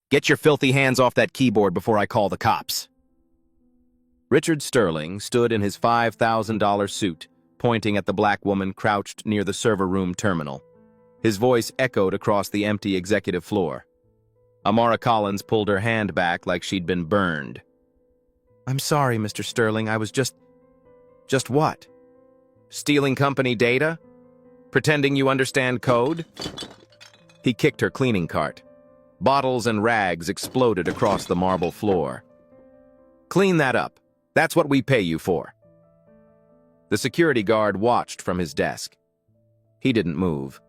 Get your filthy hands off that keyboard before I call the cops. Richard Sterling stood in his $5,000 suit, pointing at the black woman crouched near the server room terminal. His voice echoed across the empty executive floor. Amara Collins pulled her hand back like she'd been burned. "I'm sorry, Mr. Sterling, I was just what? Stealing company data? Pretending you understand code?" He kicked her cleaning cart. Bottles and rags exploded across the marble floor. "Clean that up. That's what we pay you for." The security guard watched from his desk. He didn't move.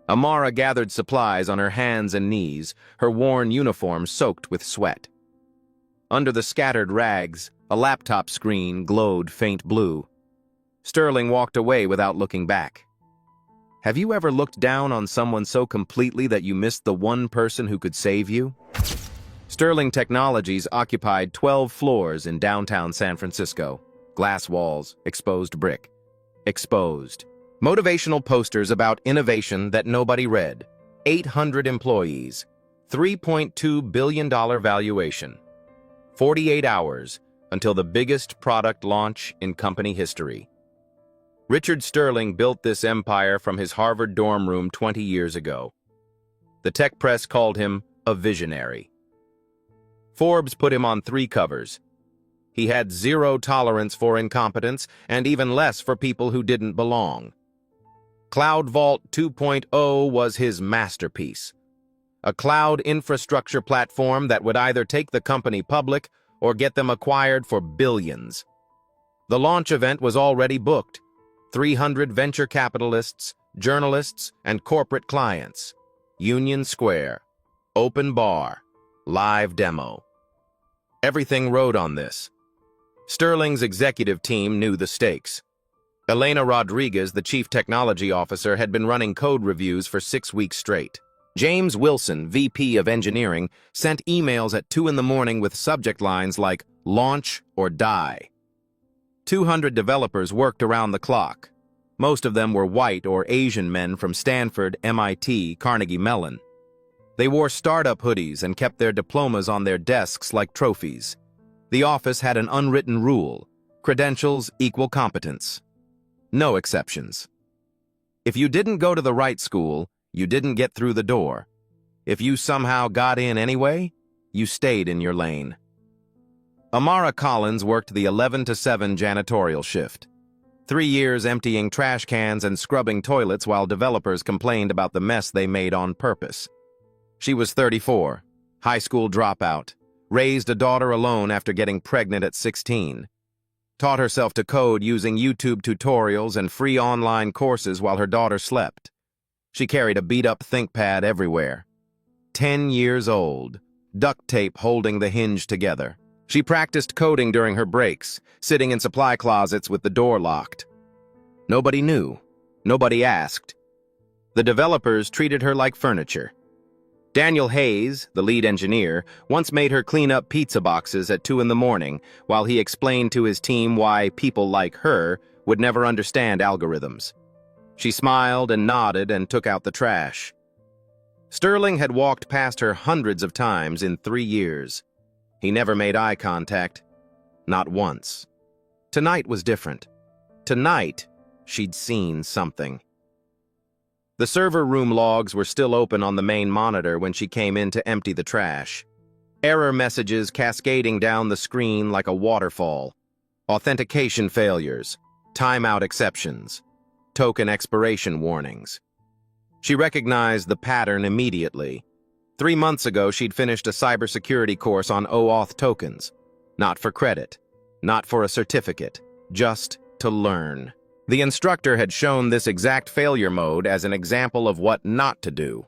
Amara gathered supplies on her hands and knees, her worn uniform soaked with sweat. Under the scattered rags, a laptop screen glowed faint blue. Sterling walked away without looking back. Have you ever looked down on someone so completely that you missed the one person who could save you? Sterling Technologies occupied 12 floors in downtown San Francisco. Glass walls, exposed brick. Exposed. Motivational posters about innovation that nobody read. 800 employees. $3.2 billion valuation. 48 hours until the biggest product launch in company history. Richard Sterling built this empire from his Harvard dorm room 20 years ago. The tech press called him a visionary. Forbes put him on 3 covers. He had zero tolerance for incompetence and even less for people who didn't belong. Cloud Vault 2.0 was his masterpiece. A cloud infrastructure platform that would either take the company public or get them acquired for billions. The launch event was already booked. 300 venture capitalists, journalists, and corporate clients. Union Square. Open bar. Live demo. Everything rode on this. Sterling's executive team knew the stakes. Elena Rodriguez, the chief technology officer, had been running code reviews for 6 weeks straight. James Wilson, VP of engineering, sent emails at 2 in the morning with subject lines like, "Launch or die." 200 developers worked around the clock. Most of them were white or Asian men from Stanford, MIT, Carnegie Mellon. They wore startup hoodies and kept their diplomas on their desks like trophies. The office had an unwritten rule: credentials equal competence. No exceptions. If you didn't go to the right school, you didn't get through the door. If you somehow got in anyway, you stayed in your lane. Amara Collins worked the 11 to 7 janitorial shift. 3 years emptying trash cans and scrubbing toilets while developers complained about the mess they made on purpose. She was 34, high school dropout, raised a daughter alone after getting pregnant at 16. Taught herself to code using YouTube tutorials and free online courses while her daughter slept. She carried a beat-up ThinkPad everywhere. 10 years old, duct tape holding the hinge together. She practiced coding during her breaks, sitting in supply closets with the door locked. Nobody knew. Nobody asked. The developers treated her like furniture. Daniel Hayes, the lead engineer, once made her clean up pizza boxes at 2 in the morning while he explained to his team why people like her would never understand algorithms. She smiled and nodded and took out the trash. Sterling had walked past her hundreds of times in 3 years. He never made eye contact. Not once. Tonight was different. Tonight, she'd seen something. The server room logs were still open on the main monitor when she came in to empty the trash. Error messages cascading down the screen like a waterfall. Authentication failures. Timeout exceptions. Token expiration warnings. She recognized the pattern immediately. 3 months ago, she'd finished a cybersecurity course on OAuth tokens. Not for credit. Not for a certificate. Just to learn. The instructor had shown this exact failure mode as an example of what not to do.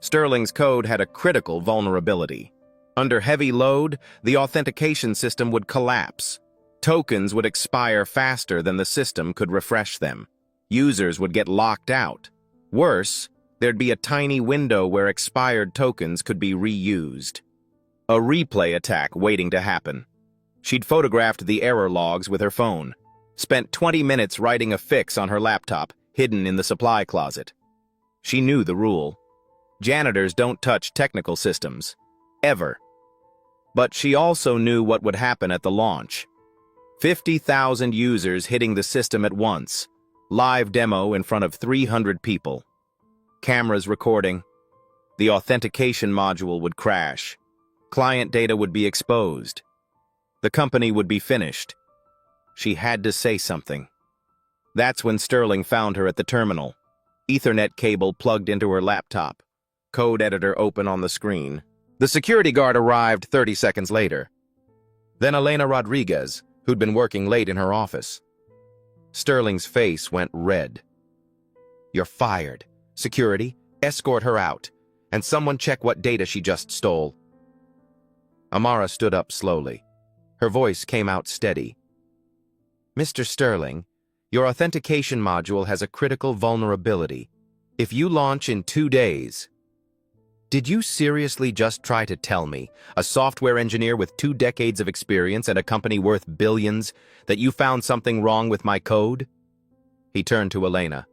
Sterling's code had a critical vulnerability. Under heavy load, the authentication system would collapse. Tokens would expire faster than the system could refresh them. Users would get locked out. Worse, there'd be a tiny window where expired tokens could be reused. A replay attack waiting to happen. She'd photographed the error logs with her phone. Spent 20 minutes writing a fix on her laptop, hidden in the supply closet. She knew the rule. Janitors don't touch technical systems. Ever. But she also knew what would happen at the launch. 50,000 users hitting the system at once. Live demo in front of 300 people. Cameras recording. The authentication module would crash. Client data would be exposed. The company would be finished. She had to say something. That's when Sterling found her at the terminal. Ethernet cable plugged into her laptop. Code editor open on the screen. The security guard arrived 30 seconds later. Then Elena Rodriguez, who'd been working late in her office. Sterling's face went red. "You're fired. Security, escort her out. And someone check what data she just stole." Amara stood up slowly. Her voice came out steady. "Mr. Sterling, your authentication module has a critical vulnerability. If you launch in 2 days..." Did you seriously just try to tell me, a software engineer with 2 decades of experience at a company worth billions, that you found something wrong with my code? He turned to Elena.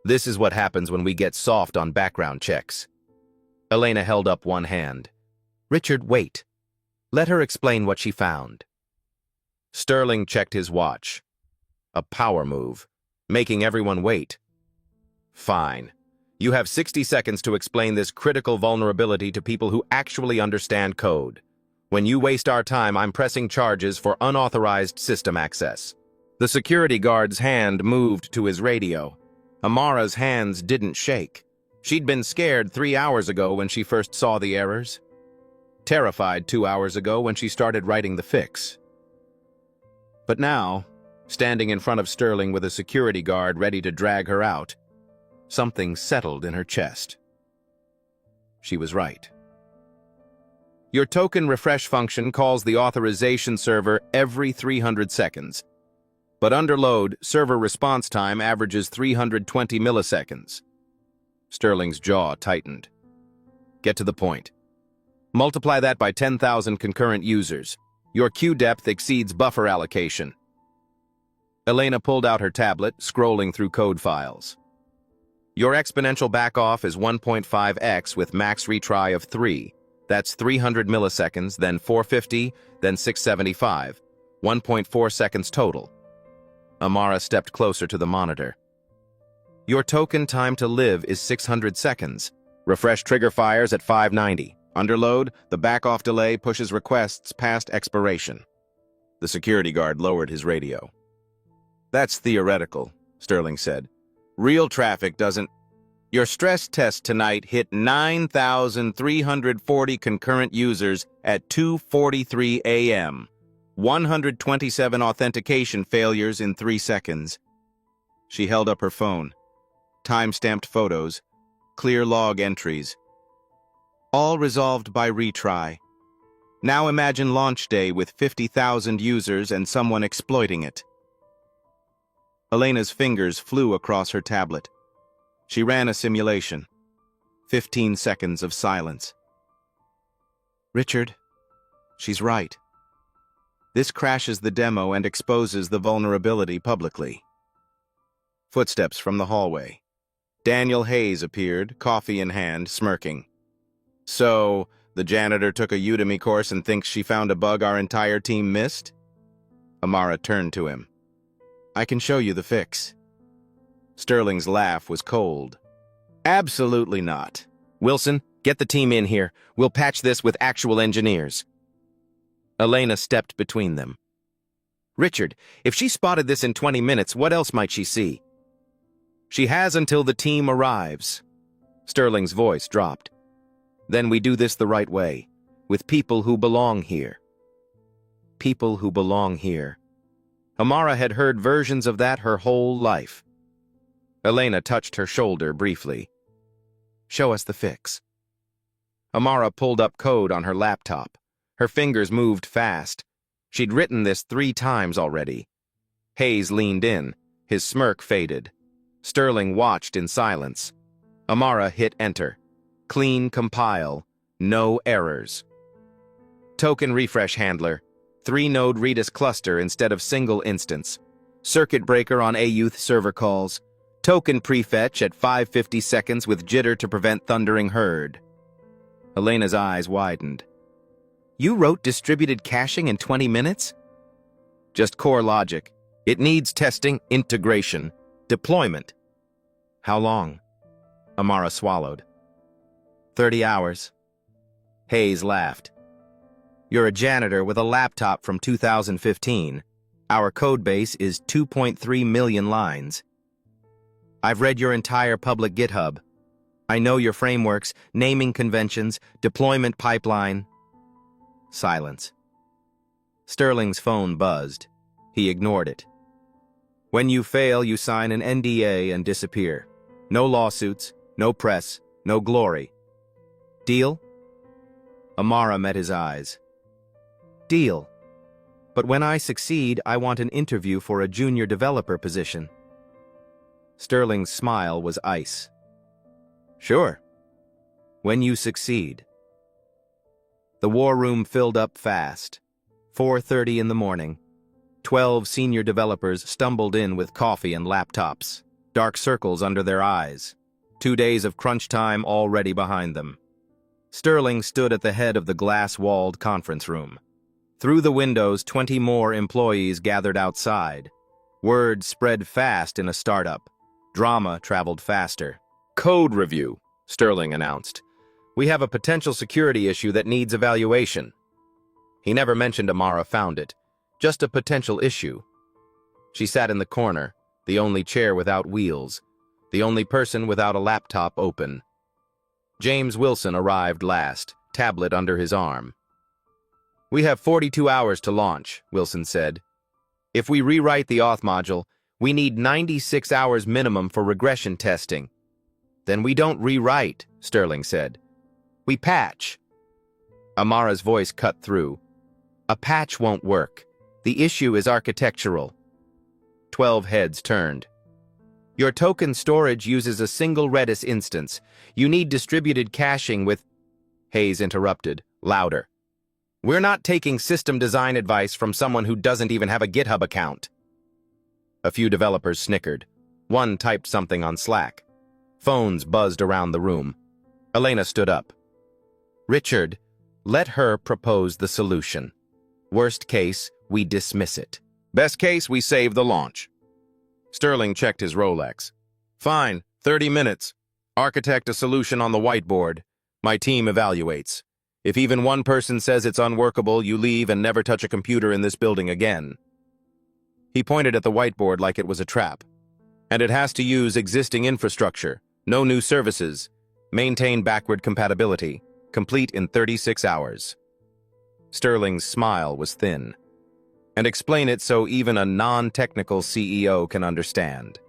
"This is what happens when we get soft on background checks." Elena held up one hand. "Richard, wait. Let her explain what she found." Sterling checked his watch. A power move, making everyone wait. "Fine. You have 60 seconds to explain this critical vulnerability to people who actually understand code. When you waste our time, I'm pressing charges for unauthorized system access." The security guard's hand moved to his radio. Amara's hands didn't shake. She'd been scared 3 hours ago when she first saw the errors. Terrified 2 hours ago when she started writing the fix. But now, standing in front of Sterling with a security guard ready to drag her out, something settled in her chest. She was right. Your token refresh function calls the authorization server every 300 seconds. But under load, server response time averages 320 milliseconds. Sterling's jaw tightened. "Get to the point. Multiply that by 10,000 concurrent users. Your queue depth exceeds buffer allocation." Elena pulled out her tablet, scrolling through code files. "Your exponential backoff is 1.5x with max retry of 3. That's 300 milliseconds, then 450, then 675. 1.4 seconds total." Amara stepped closer to the monitor. "Your token time to live is 600 seconds. Refresh trigger fires at 590. Under load, the backoff delay pushes requests past expiration." The security guard lowered his radio. "That's theoretical," Sterling said. "Real traffic doesn't..." "Your stress test tonight hit 9,340 concurrent users at 2:43 a.m. 127 authentication failures in 3 seconds. She held up her phone. Time-stamped photos, clear log entries. All resolved by retry. Now imagine launch day with 50,000 users and someone exploiting it. Elena's fingers flew across her tablet. She ran a simulation. 15 seconds of silence. "Richard, she's right. This crashes the demo and exposes the vulnerability publicly." Footsteps from the hallway. Daniel Hayes appeared, coffee in hand, smirking. "So, the janitor took a Udemy course and thinks she found a bug our entire team missed?" Amara turned to him. "I can show you the fix." Sterling's laugh was cold. "Absolutely not. Wilson, get the team in here. We'll patch this with actual engineers." Elena stepped between them. "Richard, if she spotted this in 20 minutes, what else might she see?" "She has until the team arrives." Sterling's voice dropped. "Then we do this the right way, with people who belong here." People who belong here. Amara had heard versions of that her whole life. Elena touched her shoulder briefly. "Show us the fix." Amara pulled up code on her laptop. Her fingers moved fast. She'd written this 3 times already. Hayes leaned in. His smirk faded. Sterling watched in silence. Amara hit enter. Clean compile. No errors. Token refresh handler. 3-node Redis cluster instead of single instance. Circuit breaker on AUth server calls. Token prefetch at 550 seconds with jitter to prevent thundering herd. Elena's eyes widened. You wrote distributed caching in 20 minutes? Just core logic. It needs testing, integration, deployment. How long? Amara swallowed. 30 hours. Hayes laughed. You're a janitor with a laptop from 2015. Our codebase is 2.3 million lines. I've read your entire public GitHub. I know your frameworks, naming conventions, deployment pipeline. Silence. Sterling's phone buzzed. He ignored it. When you fail, you sign an NDA and disappear. No lawsuits, no press, no glory. Deal? Amara met his eyes. Deal. But when I succeed, I want an interview for a junior developer position. Sterling's smile was ice. Sure. When you succeed. The war room filled up fast. 4:30 in the morning. 12 senior developers stumbled in with coffee and laptops, dark circles under their eyes. 2 days of crunch time already behind them. Sterling stood at the head of the glass-walled conference room. Through the windows, 20 more employees gathered outside. Word spread fast in a startup. Drama traveled faster. Code review, Sterling announced. We have a potential security issue that needs evaluation. He never mentioned Amara found it. Just a potential issue. She sat in the corner, the only chair without wheels, the only person without a laptop open. James Wilson arrived last, tablet under his arm. We have 42 hours to launch, Wilson said. If we rewrite the auth module, we need 96 hours minimum for regression testing. Then we don't rewrite, Sterling said. We patch. Amara's voice cut through. A patch won't work. The issue is architectural. 12 heads turned. Your token storage uses a single Redis instance. You need distributed caching with... Hayes interrupted, louder. We're not taking system design advice from someone who doesn't even have a GitHub account. A few developers snickered. One typed something on Slack. Phones buzzed around the room. Elena stood up. Richard, let her propose the solution. Worst case, we dismiss it. Best case, we save the launch. Sterling checked his Rolex. Fine, 30 minutes. Architect a solution on the whiteboard. My team evaluates. If even one person says it's unworkable, you leave and never touch a computer in this building again. He pointed at the whiteboard like it was a trap. And it has to use existing infrastructure, no new services, maintain backward compatibility, complete in 36 hours. Sterling's smile was thin. And explain it so even a non-technical CEO can understand.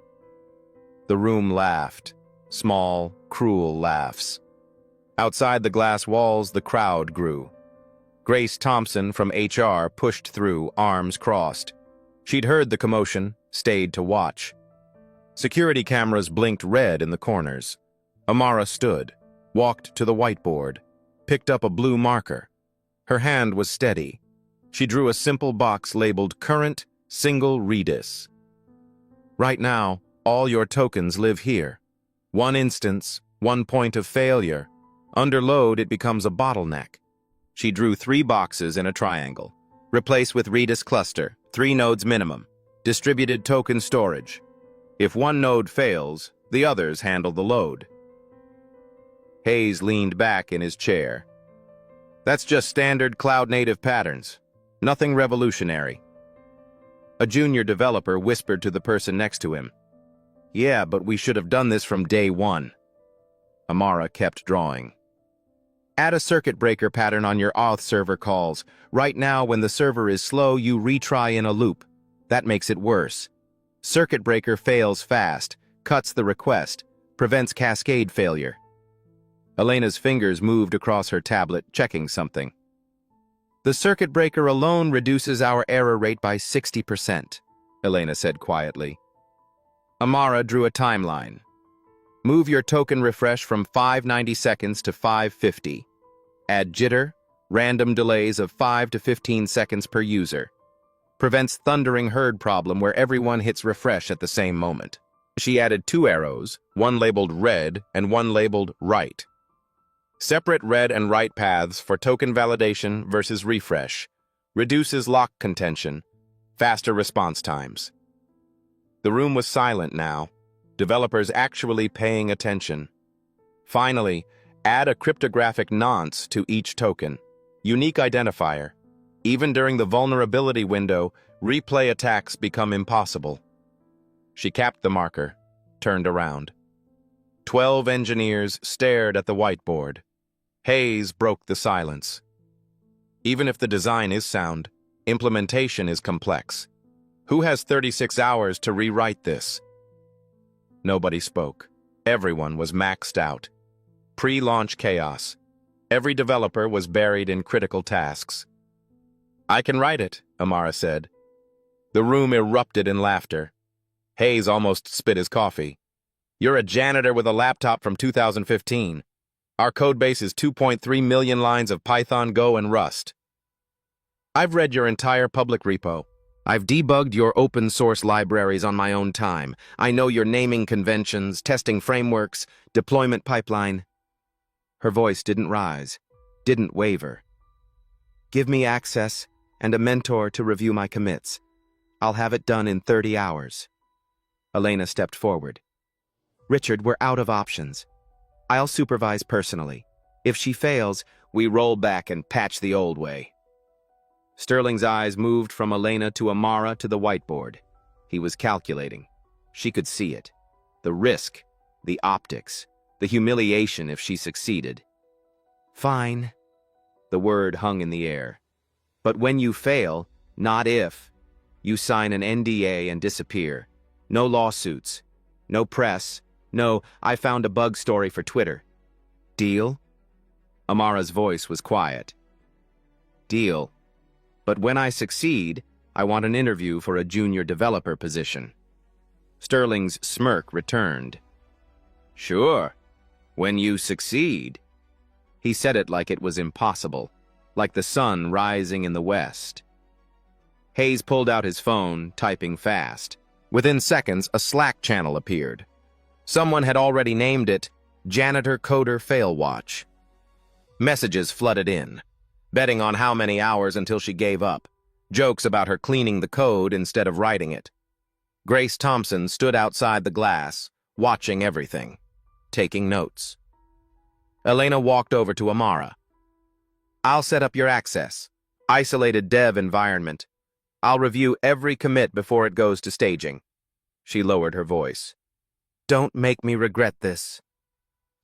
The room laughed, small, cruel laughs. Outside the glass walls, the crowd grew. Grace Thompson from HR pushed through, arms crossed. She'd heard the commotion, stayed to watch. Security cameras blinked red in the corners. Amara stood, walked to the whiteboard, picked up a blue marker. Her hand was steady. She drew a simple box labeled Current Single Redis. Right now, all your tokens live here. One instance, one point of failure. Under load, it becomes a bottleneck. She drew 3 boxes in a triangle. Replace with Redis cluster, 3 nodes minimum. Distributed token storage. If one node fails, the others handle the load. Hayes leaned back in his chair. That's just standard cloud-native patterns. Nothing revolutionary. A junior developer whispered to the person next to him. Yeah, but we should have done this from day one. Amara kept drawing. Add a circuit breaker pattern on your auth server calls. Right now, when the server is slow, you retry in a loop. That makes it worse. Circuit breaker fails fast, cuts the request, prevents cascade failure. Elena's fingers moved across her tablet, checking something. The circuit breaker alone reduces our error rate by 60%, Elena said quietly. Amara drew a timeline. Move your token refresh from 590 seconds to 550. Add jitter, random delays of 5 to 15 seconds per user. Prevents thundering herd problem where everyone hits refresh at the same moment. She added 2 arrows, one labeled red and one labeled write. Separate read and write paths for token validation versus refresh. Reduces lock contention. Faster response times. The room was silent now. Developers actually paying attention. Finally, add a cryptographic nonce to each token. Unique identifier. Even during the vulnerability window, replay attacks become impossible. She capped the marker, turned around. 12 engineers stared at the whiteboard. Hayes broke the silence. Even if the design is sound, implementation is complex. Who has 36 hours to rewrite this? Nobody spoke. Everyone was maxed out. Pre-launch chaos. Every developer was buried in critical tasks. "I can write it," Amara said. The room erupted in laughter. Hayes almost spit his coffee. "You're a janitor with a laptop from 2015. Our codebase is 2.3 million lines of Python, Go, and Rust. I've read your entire public repo. I've debugged your open source libraries on my own time. I know your naming conventions, testing frameworks, deployment pipeline." Her voice didn't rise, didn't waver. "Give me access and a mentor to review my commits. I'll have it done in 30 hours. Elena stepped forward. "Richard, we're out of options. I'll supervise personally. If she fails, we roll back and patch the old way." Sterling's eyes moved from Elena to Amara to the whiteboard. He was calculating. She could see it. The risk, the optics, the humiliation if she succeeded. "Fine." The word hung in the air. "But when you fail, not if, you sign an NDA and disappear. No lawsuits. No press. No, I found a bug story for Twitter. Deal?" Amara's voice was quiet. "Deal. But when I succeed, I want an interview for a junior developer position." Sterling's smirk returned. "Sure. When you succeed." He said it like it was impossible, like the sun rising in the west. Hayes pulled out his phone, typing fast. Within seconds, a Slack channel appeared. Someone had already named it Janitor Coder Fail Watch. Messages flooded in, betting on how many hours until she gave up, jokes about her cleaning the code instead of writing it. Grace Thompson stood outside the glass, watching everything, taking notes. Elena walked over to Amara. "I'll set up your access. Isolated dev environment. I'll review every commit before it goes to staging." She lowered her voice. "Don't make me regret this."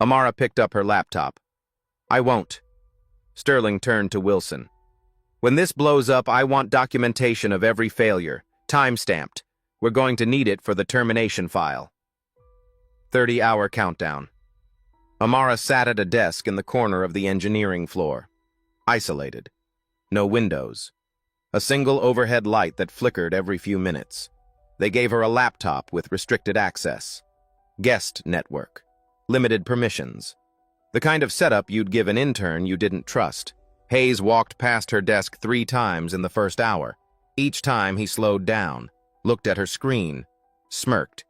Amara picked up her laptop. "I won't." Sterling turned to Wilson. "When this blows up, I want documentation of every failure, time-stamped. We're going to need it for the termination file." 30-hour countdown. Amara sat at a desk in the corner of the engineering floor. Isolated. No windows. A single overhead light that flickered every few minutes. They gave her a laptop with restricted access. Guest network. Limited permissions. The kind of setup you'd give an intern you didn't trust. Hayes walked past her desk 3 times in the first hour. Each time he slowed down, looked at her screen, smirked.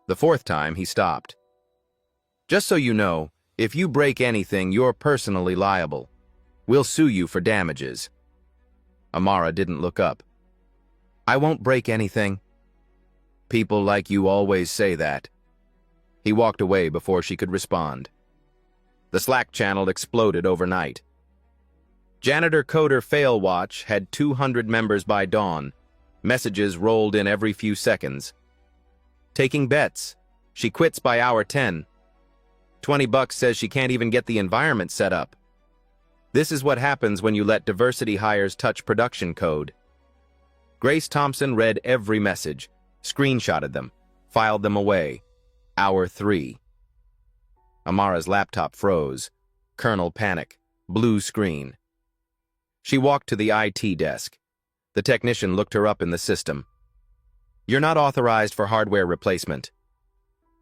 The 4th time he stopped. "Just so you know, if you break anything, you're personally liable. We'll sue you for damages." Amara didn't look up. "I won't break anything." "People like you always say that." He walked away before she could respond. The Slack channel exploded overnight. Janitor Coder Fail Watch had 200 members by dawn. Messages rolled in every few seconds. "Taking bets. She quits by hour 10. $20 says she can't even get the environment set up. This is what happens when you let diversity hires touch production code." Grace Thompson read every message, screenshotted them, filed them away. Hour 3. Amara's laptop froze. Kernel panic. Blue screen. She walked to the IT desk. The technician looked her up in the system. "You're not authorized for hardware replacement."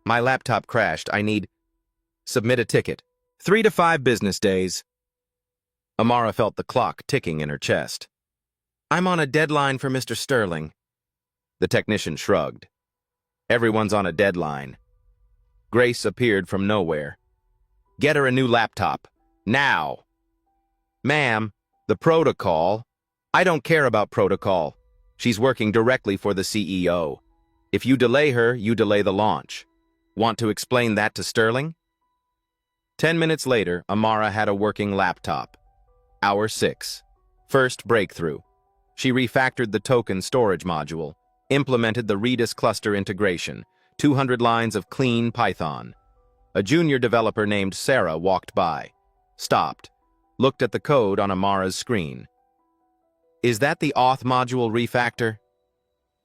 "My laptop crashed. I need..." "Submit a ticket. 3 to 5 business days." Amara felt the clock ticking in her chest. "I'm on a deadline for Mr. Sterling." The technician shrugged. Everyone's on a deadline. Grace appeared from nowhere. Get her a new laptop. Now. Ma'am, the protocol. I don't care about protocol. She's working directly for the CEO. If you delay her, you delay the launch. Want to explain that to Sterling? 10 minutes later, Amara had a working laptop. Hour 6. First breakthrough. She refactored the token storage module, implemented the Redis cluster integration, 200 lines of clean Python. A junior developer named Sarah walked by, stopped, looked at the code on Amara's screen. Is that the auth module refactor?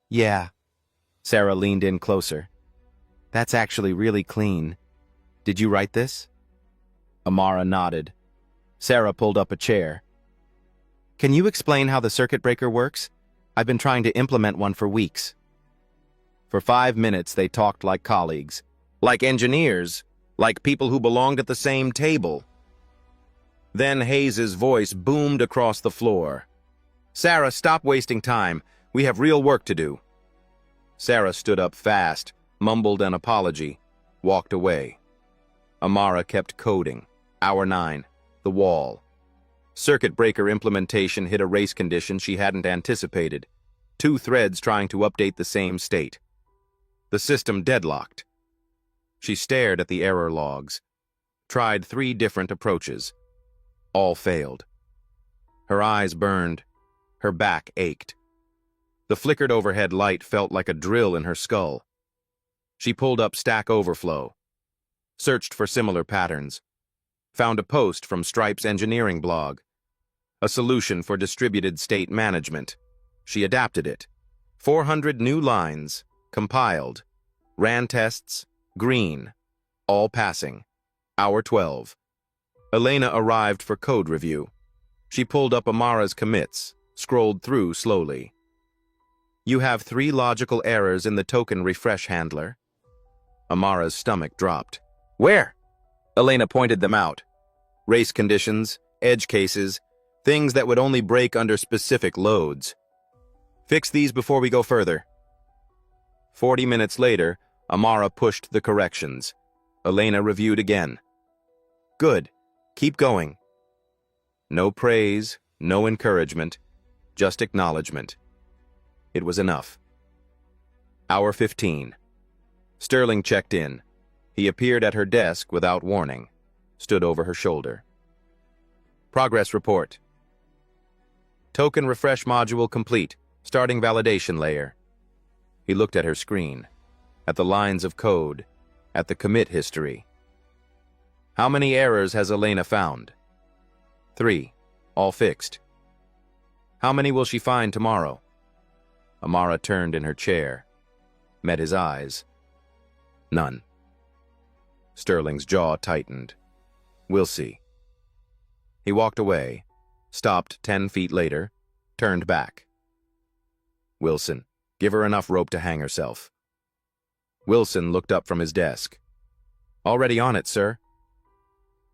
Yeah. Sarah leaned in closer. That's actually really clean. Did you write this? Amara nodded. Sarah pulled up a chair. Can you explain how the circuit breaker works? I've been trying to implement one for weeks. For 5 minutes, they talked like colleagues, like engineers, like people who belonged at the same table. Then Hayes's voice boomed across the floor. Sarah, stop wasting time. We have real work to do. Sarah stood up fast, mumbled an apology, walked away. Amara kept coding. Hour 9. The wall. Circuit breaker implementation hit a race condition she hadn't anticipated. 2 threads trying to update the same state. The system deadlocked. She stared at the error logs. Tried 3 different approaches. All failed. Her eyes burned. Her back ached. The flickered overhead light felt like a drill in her skull. She pulled up Stack Overflow. Searched for similar patterns. Found a post from Stripe's engineering blog. A solution for distributed state management. She adapted it. 400 new lines. Compiled. Ran tests. Green. All passing. Hour 12. Elena arrived for code review. She pulled up Amara's commits, scrolled through slowly. You have 3 logical errors in the token refresh handler. Amara's stomach dropped. Where? Elena pointed them out. Race conditions, edge cases, things that would only break under specific loads. Fix these before we go further. 40 minutes later, Amara pushed the corrections. Elena reviewed again. Good. Keep going. No praise, no encouragement, just acknowledgement. It was enough. Hour 15. Sterling checked in. He appeared at her desk without warning, stood over her shoulder. Progress report. Token refresh module complete, starting validation layer. He looked at her screen, at the lines of code, at the commit history. How many errors has Elena found? 3, all fixed. How many will she find tomorrow? Amara turned in her chair, met his eyes. None. Sterling's jaw tightened. We'll see. He walked away, stopped 10 feet later, turned back. Wilson, give her enough rope to hang herself. Wilson looked up from his desk. Already on it, sir.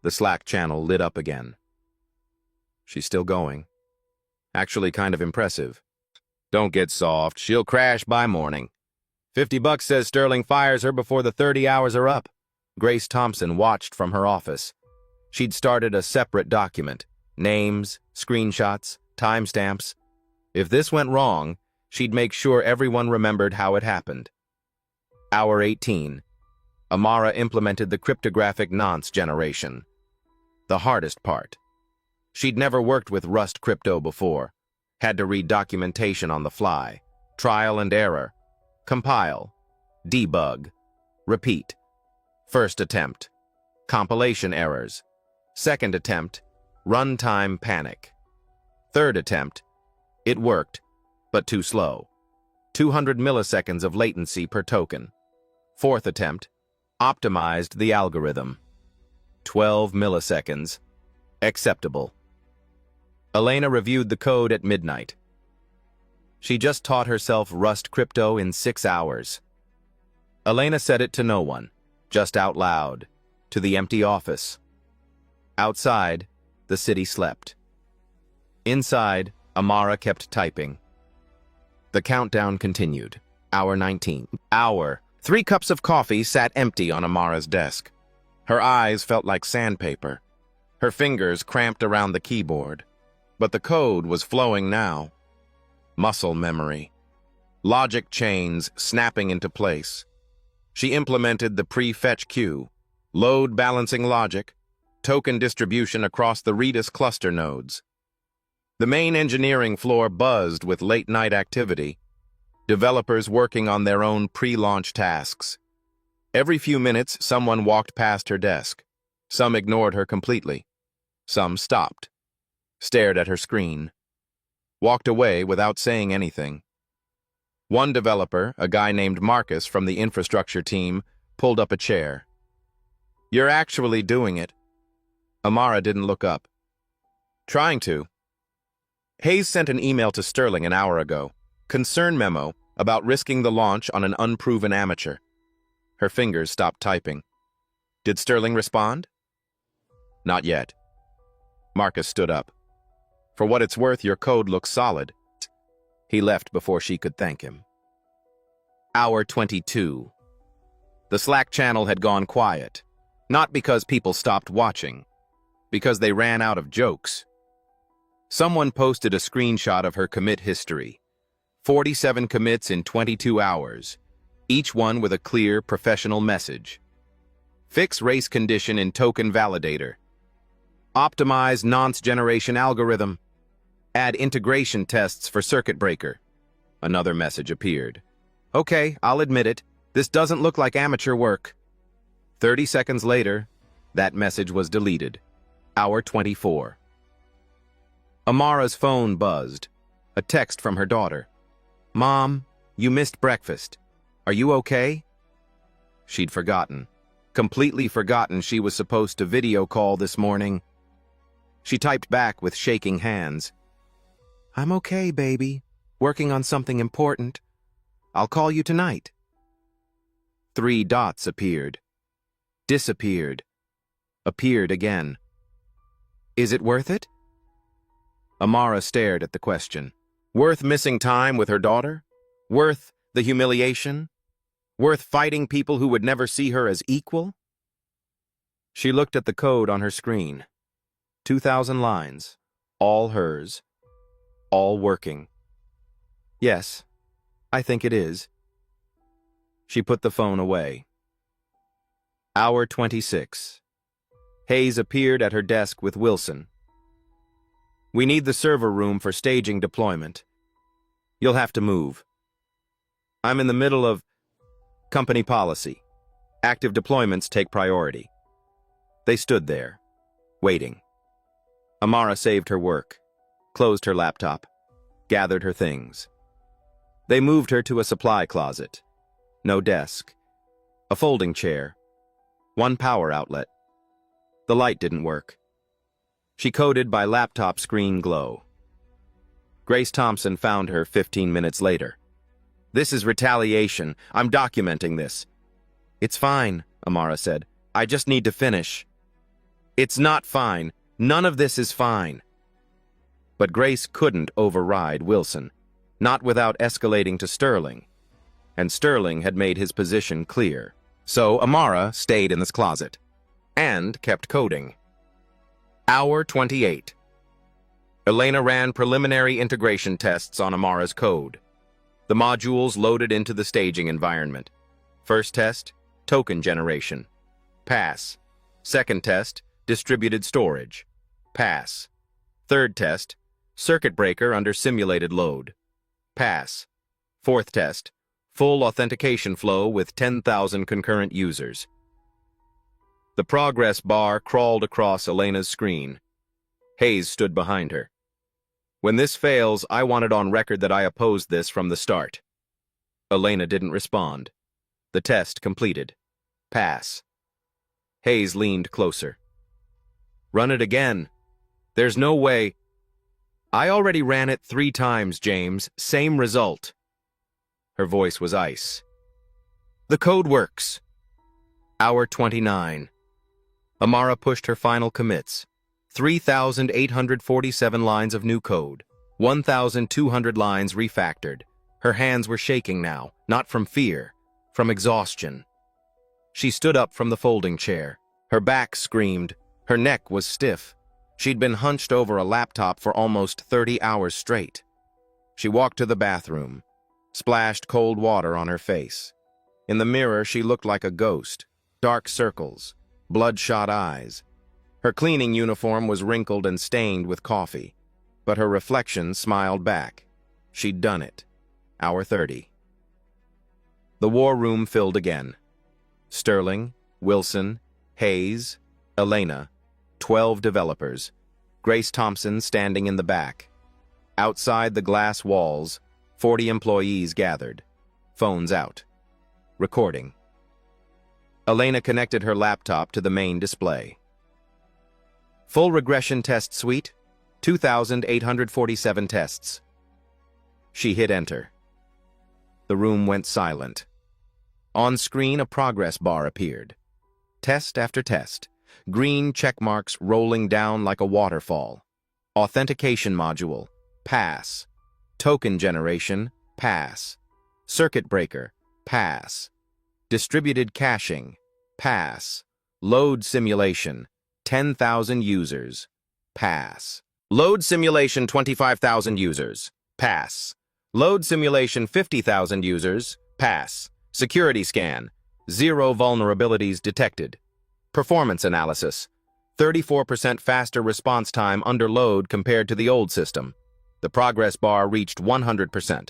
The Slack channel lit up again. She's still going. Actually kind of impressive. Don't get soft, she'll crash by morning. $50 says Sterling fires her before the 30 hours are up. Grace Thompson watched from her office. She'd started a separate document. Names, screenshots, timestamps. If this went wrong, she'd make sure everyone remembered how it happened. Hour 18. Amara implemented the cryptographic nonce generation. The hardest part. She'd never worked with Rust crypto before. Had to read documentation on the fly. Trial and error. Compile. Debug. Repeat. First attempt. Compilation errors. Second attempt. Runtime panic. Third attempt. It worked, but too slow. 200 milliseconds of latency per token. Fourth attempt. Optimized the algorithm. 12 milliseconds. Acceptable. Elena reviewed the code at midnight. She just taught herself Rust crypto in 6 hours. Elena said it to no one, just out loud, to the empty office. Outside, the city slept. Inside, Amara kept typing. The countdown continued. Hour 19. Hour. 3 cups of coffee sat empty on Amara's desk. Her eyes felt like sandpaper. Her fingers cramped around the keyboard. But the code was flowing now. Muscle memory. Logic chains snapping into place. She implemented the pre-fetch queue, load balancing logic, token distribution across the Redis cluster nodes. The main engineering floor buzzed with late-night activity, developers working on their own pre-launch tasks. Every few minutes, someone walked past her desk. Some ignored her completely. Some stopped, stared at her screen, walked away without saying anything. One developer, a guy named Marcus from the infrastructure team, pulled up a chair. "You're actually doing it." Amara didn't look up. "Trying to." Hayes sent an email to Sterling an hour ago. Concern memo about risking the launch on an unproven amateur. Her fingers stopped typing. Did Sterling respond? Not yet. Marcus stood up. "For what it's worth, your code looks solid." He left before she could thank him. Hour 22. The Slack channel had gone quiet. Not because people stopped watching. Because they ran out of jokes. Someone posted a screenshot of her commit history. 47 commits in 22 hours. Each one with a clear, professional message. Fix race condition in token validator. Optimize nonce generation algorithm. Add integration tests for circuit breaker. Another message appeared. Okay, I'll admit it. This doesn't look like amateur work. 30 seconds later, that message was deleted. Hour 24. Amara's phone buzzed. A text from her daughter. "Mom, you missed breakfast. Are you okay?" She'd forgotten. Completely forgotten she was supposed to video call this morning. She typed back with shaking hands. "I'm okay, baby. Working on something important. I'll call you tonight." 3 dots appeared. Disappeared. Appeared again. Is it worth it? Amara stared at the question. Worth missing time with her daughter? Worth the humiliation? Worth fighting people who would never see her as equal? She looked at the code on her screen. 2,000 lines. All hers. All working. Yes, I think it is. She put the phone away. Hour 26. Hayes appeared at her desk with Wilson. "We need the server room for staging deployment. You'll have to move. I'm in the middle of company policy. Active deployments take priority." They stood there, waiting. Amara saved her work, closed her laptop, gathered her things. They moved her to a supply closet. No desk. A folding chair. 1 power outlet. The light didn't work. She coded by laptop screen glow. Grace Thompson found her 15 minutes later. "This is retaliation. I'm documenting this." "It's fine," Amara said. "I just need to finish." "It's not fine. None of this is fine." But Grace couldn't override Wilson, not without escalating to Sterling. And Sterling had made his position clear. So Amara stayed in this closet and kept coding. Hour 28. Elena ran preliminary integration tests on Amara's code. The modules loaded into the staging environment. First test, token generation. Pass. Second test, distributed storage. Pass. Third test, circuit breaker under simulated load. Pass. Fourth test, full authentication flow with 10,000 concurrent users. The progress bar crawled across Elena's screen. Hayes stood behind her. "When this fails, I want it on record that I opposed this from the start." Elena didn't respond. The test completed. Pass. Hayes leaned closer. "Run it again. There's no way." "I already ran it 3 times, James. Same result." Her voice was ice. "The code works." Hour 29. Amara pushed her final commits. 3,847 lines of new code. 1,200 lines refactored. Her hands were shaking now, not from fear, from exhaustion. She stood up from the folding chair. Her back screamed. Her neck was stiff. She'd been hunched over a laptop for almost 30 hours straight. She walked to the bathroom, splashed cold water on her face. In the mirror, she looked like a ghost. Dark circles, bloodshot eyes. Her cleaning uniform was wrinkled and stained with coffee, but her reflection smiled back. She'd done it. Hour 30. The war room filled again. Sterling, Wilson, Hayes, Elena, 12 developers. Grace Thompson standing in the back. Outside the glass walls, 40 employees gathered. Phones out. Recording. Elena connected her laptop to the main display. Full regression test suite, 2,847 tests. She hit enter. The room went silent. On screen, a progress bar appeared. Test after test, green check marks rolling down like a waterfall. Authentication module, pass. Token generation, pass. Circuit breaker, pass. Distributed caching, pass. Load simulation, 10,000 users, pass. Load simulation, 25,000 users, pass. Load simulation, 50,000 users, pass. Security scan, 0 vulnerabilities detected. Performance analysis, 34% faster response time under load compared to the old system. The progress bar reached 100%.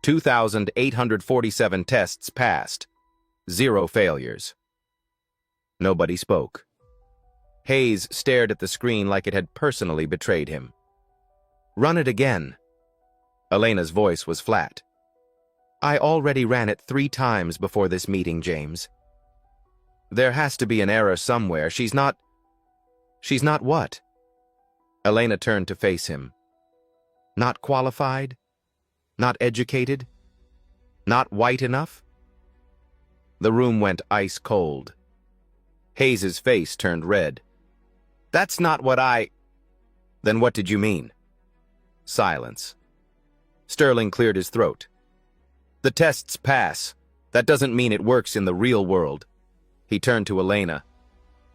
2,847 tests passed. 0 failures. Nobody spoke. Hayes stared at the screen like it had personally betrayed him. Run it again. Elena's voice was flat. I already ran it 3 times before this meeting, James. There has to be an error somewhere. She's not what? Elena turned to face him. Not qualified? Not educated? Not white enough? The room went ice cold. Hayes's face turned red. That's not what I... Then what did you mean? Silence. Sterling cleared his throat. The tests pass. That doesn't mean it works in the real world. He turned to Elena.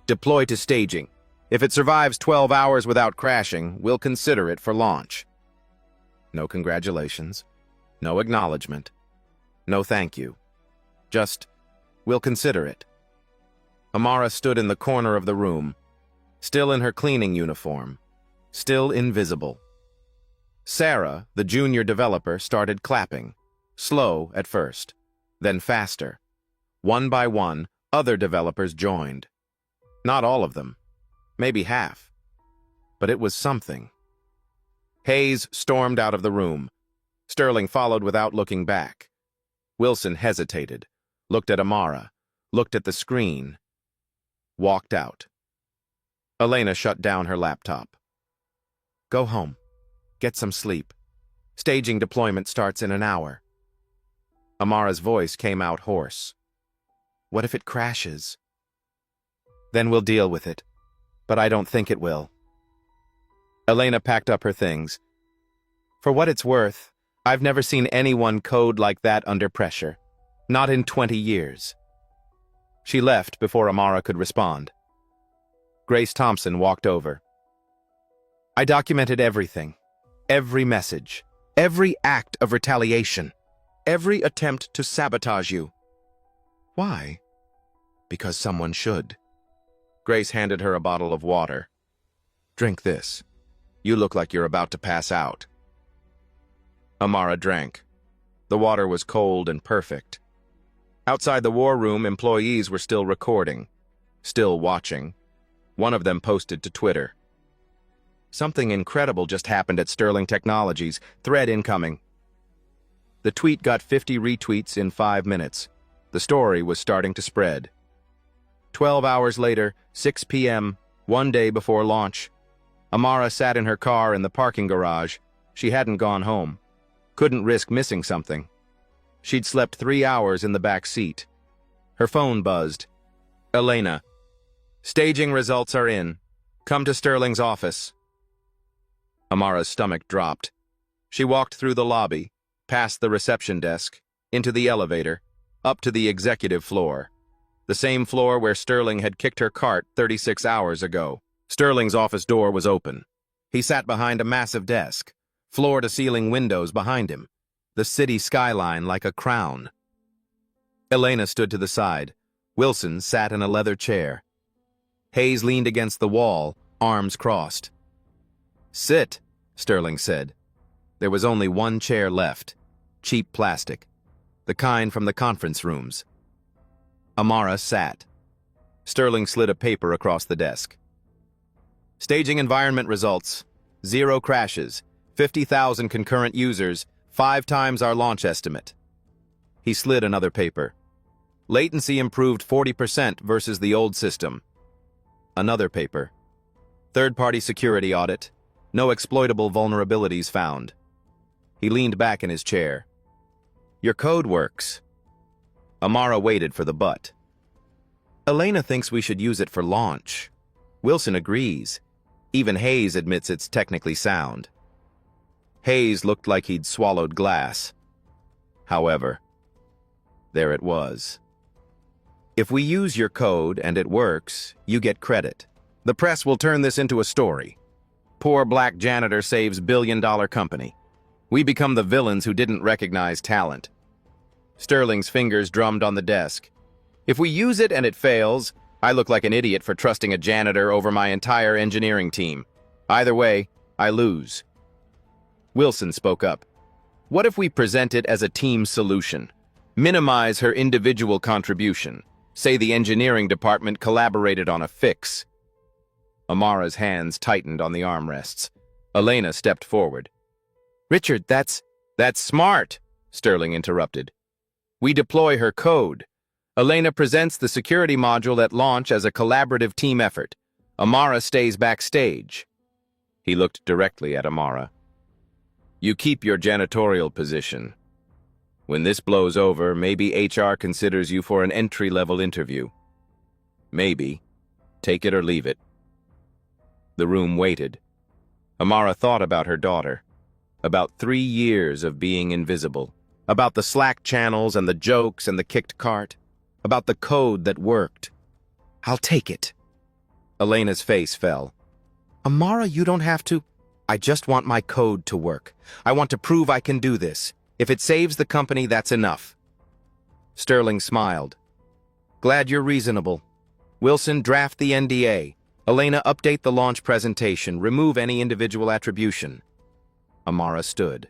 Deploy to staging. If it survives 12 hours without crashing, we'll consider it for launch. No congratulations. No acknowledgement. No thank you. Just, we'll consider it. Amara stood in the corner of the room, still in her cleaning uniform, still invisible. Sarah, the junior developer, started clapping, slow at first, then faster. One by one, other developers joined. Not all of them, maybe half, but it was something. Hayes stormed out of the room. Sterling followed without looking back. Wilson hesitated, looked at Amara, looked at the screen, walked out. Elena shut down her laptop. Go home. Get some sleep. Staging deployment starts in an hour. Amara's voice came out hoarse. What if it crashes? Then we'll deal with it, but I don't think it will. Elena packed up her things. For what it's worth, I've never seen anyone code like that under pressure. Not in 20 years. She left before Amara could respond. Grace Thompson walked over. I documented everything. Every message. Every act of retaliation. Every attempt to sabotage you. Why? Because someone should. Grace handed her a bottle of water. Drink this. You look like you're about to pass out. Amara drank. The water was cold and perfect. Outside the war room, employees were still recording, still watching. One of them posted to Twitter. Something incredible just happened at Sterling Technologies. Thread incoming. The tweet got 50 retweets in 5 minutes. The story was starting to spread. 12 hours later, 6 p.m., one day before launch, Amara sat in her car in the parking garage. She hadn't gone home. Couldn't risk missing something. She'd slept 3 hours in the back seat. Her phone buzzed. Elena. Staging results are in. Come to Sterling's office. Amara's stomach dropped. She walked through the lobby, past the reception desk, into the elevator. up to the executive floor. The same floor where Sterling had kicked her cart 36 hours ago. Sterling's office door was open. He sat behind a massive desk, floor-to-ceiling windows behind him, the city skyline like a crown. Elena stood to the side. Wilson sat in a leather chair. Hayes leaned against the wall, arms crossed. "Sit," Sterling said. There was only one chair left, cheap plastic, the kind from the conference rooms. Amara sat. Sterling slid a paper across the desk. Staging environment results. 0 crashes, 50,000 concurrent users, 5 times our launch estimate. He slid another paper. Latency improved 40% versus the old system. Another paper. Third-party security audit. No exploitable vulnerabilities found. He leaned back in his chair. "Your code works." Amara waited for the but. "Elena thinks we should use it for launch." Wilson agrees. Even Hayes admits it's technically sound. Hayes looked like he'd swallowed glass. However, there it was. "If we use your code and it works, you get credit. The press will turn this into a story. Poor black janitor saves billion-dollar company. We become the villains who didn't recognize talent." Sterling's fingers drummed on the desk. "If we use it and it fails, I look like an idiot for trusting a janitor over my entire engineering team. Either way, I lose." Wilson spoke up. "What if we present it as a team solution? Minimize her individual contribution. Say the engineering department collaborated on a fix." Amara's hands tightened on the armrests. Elena stepped forward. "Richard, that's smart," Sterling interrupted. "We deploy her code. Elena presents the security module at launch as a collaborative team effort. Amara stays backstage." He looked directly at Amara. "You keep your janitorial position. When this blows over, maybe HR considers you for an entry-level interview. Maybe. Take it or leave it." The room waited. Amara thought about her daughter. About 3 years of being invisible. About the Slack channels and the jokes and the kicked cart. About the code that worked. "I'll take it." Elena's face fell. "Amara, you don't have to. I just want my code to work. I want to prove I can do this. If it saves the company, that's enough." Sterling smiled. "Glad you're reasonable. Wilson, draft the NDA. Elena, update the launch presentation. Remove any individual attribution." Amara stood.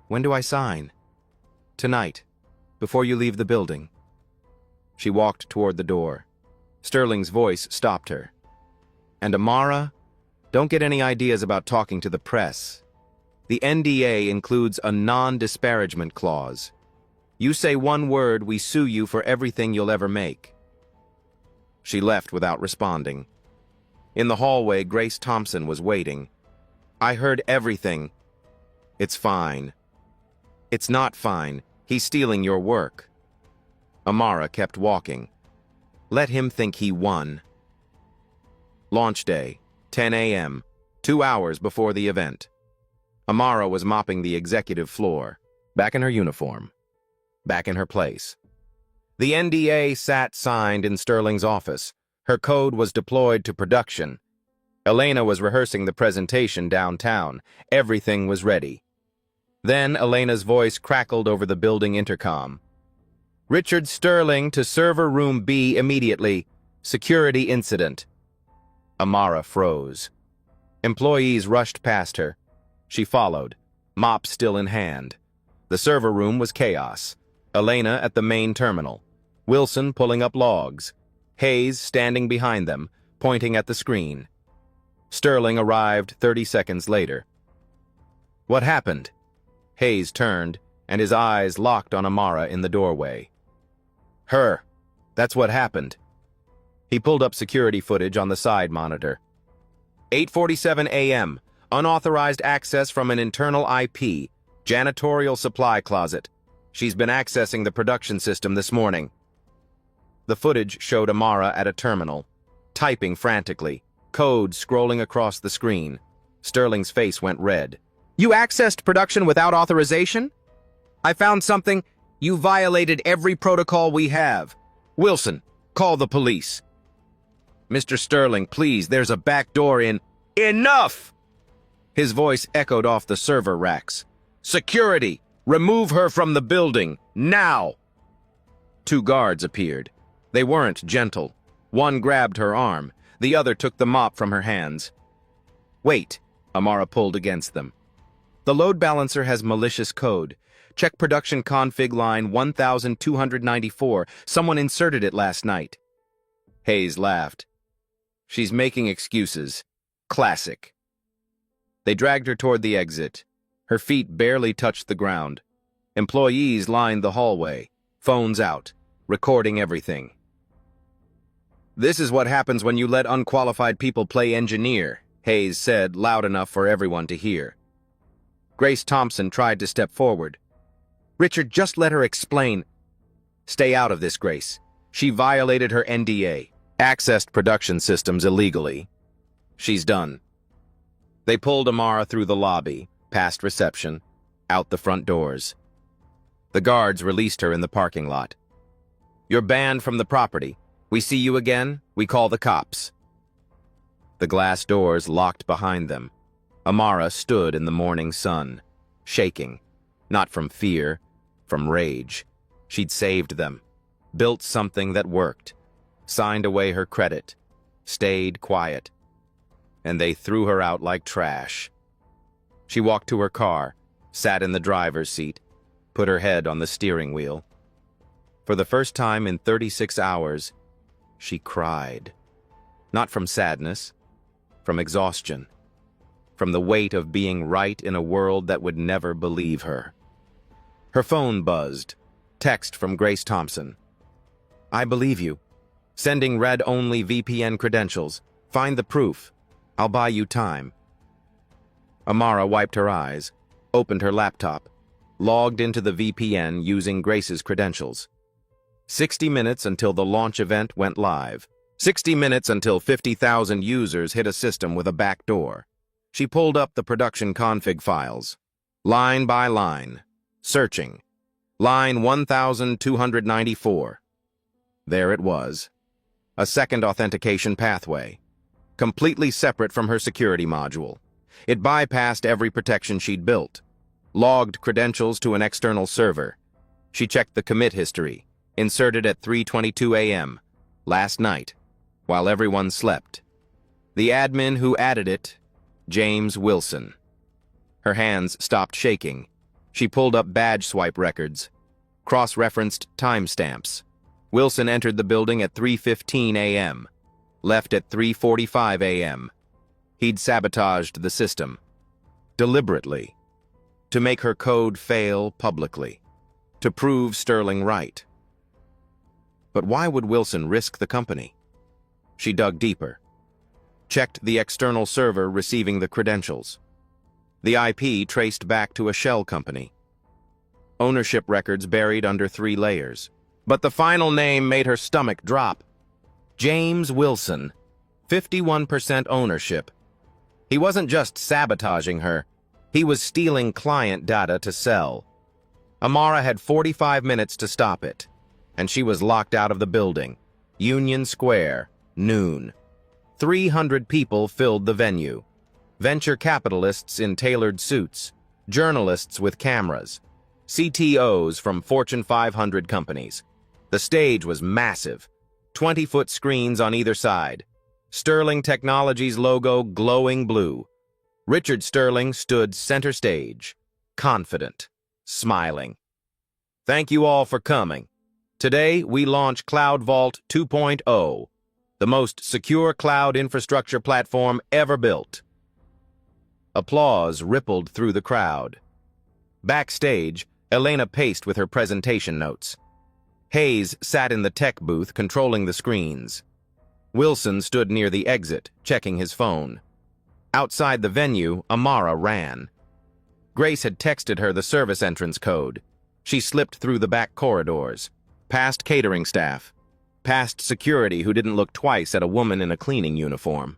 "When do I sign?" "Tonight, before you leave the building." She walked toward the door. Sterling's voice stopped her. "And Amara, don't get any ideas about talking to the press. The NDA includes a non-disparagement clause. You say one word, we sue you for everything you'll ever make." She left without responding. In the hallway, Grace Thompson was waiting. "I heard everything." "It's fine." "It's not fine. He's stealing your work." Amara kept walking. Let him think he won. Launch day, 10 a.m., 2 hours before the event. Amara was mopping the executive floor, back in her uniform, back in her place. The NDA sat signed in Sterling's office. Her code was deployed to production. Elena was rehearsing the presentation downtown. Everything was ready. Then Elena's voice crackled over the building intercom. "Richard Sterling to server room B immediately. Security incident." Amara froze. Employees rushed past her. She followed, mop still in hand. The server room was chaos. Elena at the main terminal. Wilson pulling up logs. Hayes standing behind them, pointing at the screen. Sterling arrived 30 seconds later. "What happened?" Hayes turned, and his eyes locked on Amara in the doorway. "Her. That's what happened." He pulled up security footage on the side monitor. 8:47 a.m. Unauthorized access from an internal IP. Janitorial supply closet. She's been accessing the production system this morning. The footage showed Amara at a terminal, typing frantically, code scrolling across the screen. Sterling's face went red. "You accessed production without authorization? I found something. You violated every protocol we have. Wilson, call the police. Mr. Sterling, please, there's a back door in... Enough! His voice echoed off the server racks. Security! Remove her from the building, now! 2 guards appeared. They weren't gentle. One grabbed her arm. The other took the mop from her hands. Wait, Amara pulled against them. The load balancer has malicious code. Check production config line 1294. Someone inserted it last night. Hayes laughed. She's making excuses. Classic. They dragged her toward the exit. Her feet barely touched the ground. Employees lined the hallway, phones out, recording everything. This is what happens when you let unqualified people play engineer, Hayes said, loud enough for everyone to hear. Grace Thompson tried to step forward. Richard, just let her explain. Stay out of this, Grace. She violated her NDA, accessed production systems illegally. She's done. They pulled Amara through the lobby, past reception, out the front doors. The guards released her in the parking lot. You're banned from the property. We see you again, we call the cops. The glass doors locked behind them. Amara stood in the morning sun, shaking, not from fear, from rage. She'd saved them, built something that worked, signed away her credit, stayed quiet, and they threw her out like trash. She walked to her car, sat in the driver's seat, put her head on the steering wheel. For the first time in 36 hours, she cried. Not from sadness, from exhaustion, from the weight of being right in a world that would never believe her. Her phone buzzed. Text from Grace Thompson. I believe you. Sending red-only VPN credentials. Find the proof. I'll buy you time. Amara wiped her eyes, opened her laptop, logged into the VPN using Grace's credentials. 60 minutes until the launch event went live. 60 minutes until 50,000 users hit a system with a backdoor. She pulled up the production config files. Line by line. Searching. Line 1294. There it was. A second authentication pathway. Completely separate from her security module. It bypassed every protection she'd built. Logged credentials to an external server. She checked the commit history, inserted at 3:22 a.m. last night, while everyone slept. The admin who added it, James Wilson. Her hands stopped shaking. She pulled up badge swipe records, cross-referenced timestamps. Wilson entered the building at 3:15 a.m., left at 3:45 a.m. He'd sabotaged the system, deliberately, to make her code fail publicly, to prove Sterling right. But why would Wilson risk the company? She dug deeper, checked the external server receiving the credentials. The IP traced back to a shell company. Ownership records buried under 3 layers. But the final name made her stomach drop. James Wilson, 51% ownership. He wasn't just sabotaging her, he was stealing client data to sell. Amara had 45 minutes to stop it, and she was locked out of the building. Union Square, noon. 300 people filled the venue. Venture capitalists in tailored suits, journalists with cameras, CTOs from Fortune 500 companies. The stage was massive, 20-foot screens on either side. Sterling Technologies logo glowing blue. Richard Sterling stood center stage, confident, smiling. Thank you all for coming. Today, we launch Cloud Vault 2.0, the most secure cloud infrastructure platform ever built. Applause rippled through the crowd. Backstage, Elena paced with her presentation notes. Hayes sat in the tech booth controlling the screens. Wilson stood near the exit, checking his phone. Outside the venue, Amara ran. Grace had texted her the service entrance code. She slipped through the back corridors, past catering staff, past security who didn't look twice at a woman in a cleaning uniform.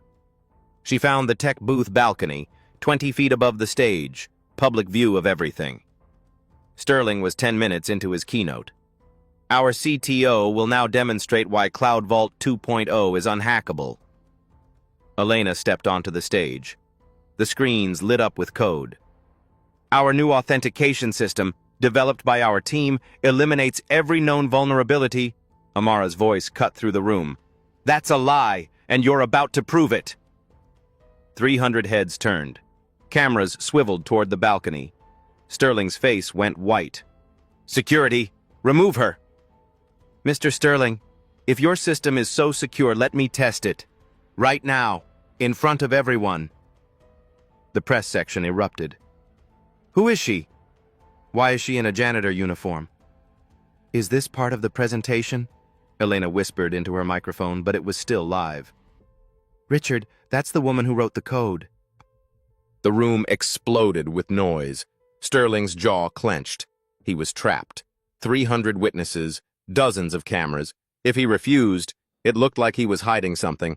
She found the tech booth balcony, 20 feet above the stage, public view of everything. Sterling was 10 minutes into his keynote. Our CTO will now demonstrate why Cloud Vault 2.0 is unhackable. Elena stepped onto the stage. The screens lit up with code. Our new authentication system, developed by our team, eliminates every known vulnerability. Amara's voice cut through the room. That's a lie, and you're about to prove it. 300 heads turned. Cameras swiveled toward the balcony. Sterling's face went white. Security, remove her. Mr. Sterling, if your system is so secure, let me test it. Right now, in front of everyone. The press section erupted. Who is she? Why is she in a janitor uniform? Is this part of the presentation? Elena whispered into her microphone, but it was still live. Richard, that's the woman who wrote the code. The room exploded with noise. Sterling's jaw clenched. He was trapped. 300 witnesses, dozens of cameras. If he refused, it looked like he was hiding something.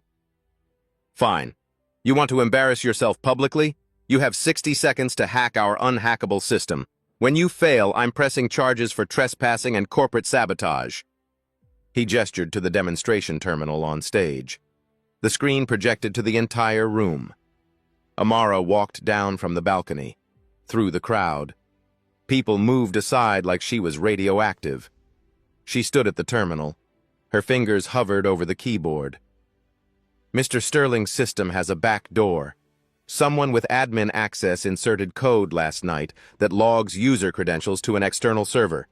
Fine. You want to embarrass yourself publicly? You have 60 seconds to hack our unhackable system. When you fail, I'm pressing charges for trespassing and corporate sabotage. He gestured to the demonstration terminal on stage. The screen projected to the entire room. Amara walked down from the balcony, through the crowd. People moved aside like she was radioactive. She stood at the terminal. Her fingers hovered over the keyboard. Mr. Sterling's system has a back door. Someone with admin access inserted code last night that logs user credentials to an external server.